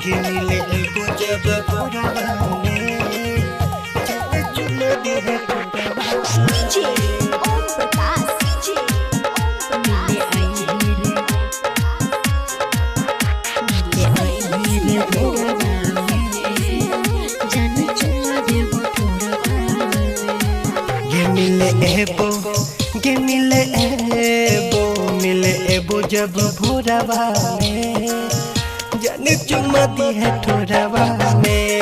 गिनले को जब पुराने जब चुन दे जी ओम प्रकाश जी मिले आई रे जन चुमा देबो थोड़ा गिनले मिले एबो जब भोरवा में जन चुमा दी है थोड़ावा में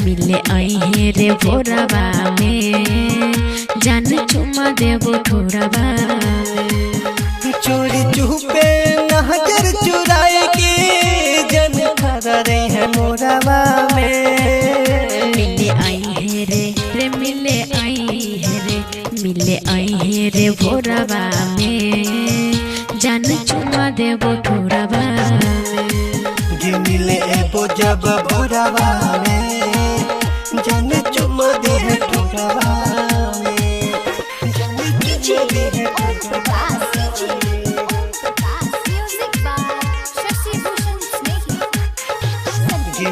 मिले आई रे भोरवा में जन चुमा देबो थोड़ावा चोरी चुपे नजर चुराए के जन खड़ा रही है मोरवा में मिले आई रे मिले आई रे भोरवा में जन चुमा देबो थोड़ावा मिले एबो जब भोरवा में जन चुमा दे है थोड़ावा में जन चुमा दे है थोड़ावा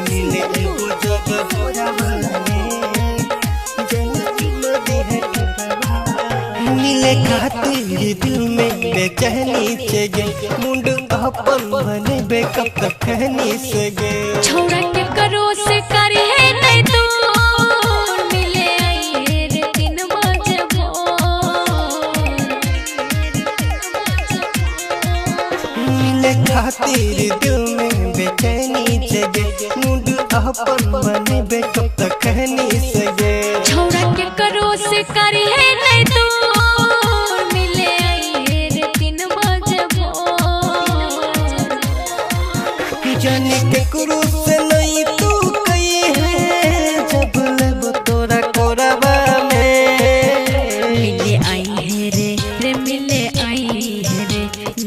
मिले एबो जब भोरवा में जन चुमा दे है थोड़ावा मिले खातिर दिल में बेचैनी से गई मुंड अपन बने बेकब तक कहनी से गए छोड़ा के करो से करे है नहीं तू मिले आई रे 3 बजे मिले खातिर दिल में बेचैनी से गए मुंड अपन बने बेकब तक कहनी से गए छोड़ा के करो से करे है नहीं तू मिले आई रे 3 बजे जाने के गुरु से नहीं तू कही है जब लब तोरा कोरबा में मिले आई रे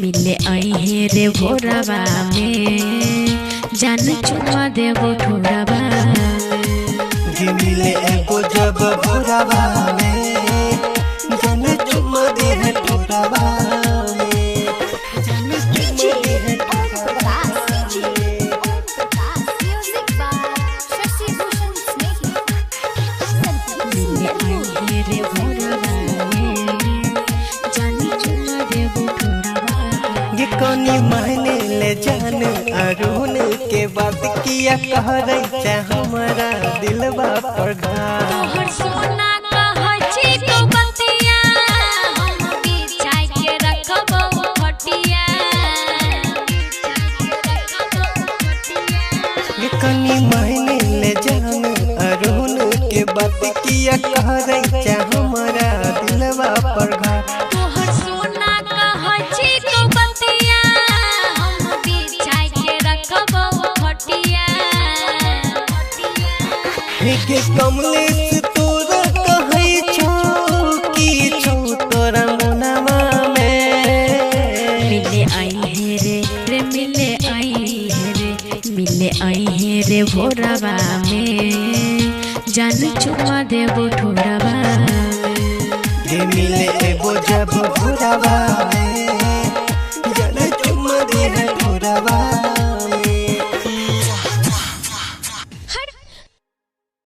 मिले आई रे भोरवा में जन चुमा देबो थोड़ावा मिले एबो जब भोरवा में जन चुमा दे है थोड़ावा में जन चुमा दे है थोड़ावा मिले आई रे भोरवा में जन चुमा देबो थोड़ावा ये कौनी मायने ले जान अरुण के बात किया कह रही है हमारा दिलवा पर तोहर सोना कहै छी तो बतिया हम बिछाई के रखबो खटिया ये कौनी मायने ले जान अरुण के बात किया कह रही है हमारा दिलवा पर तोहर सोना कहै छी तो बतिया हम बिछाई के रखबो खटिया के कमलेश तोरा कहै छो की छो तोरा मोनामा में मिले आई रे भोरवा में जन चुमा देबो थोड़ावा मिले एबो जब भोरवा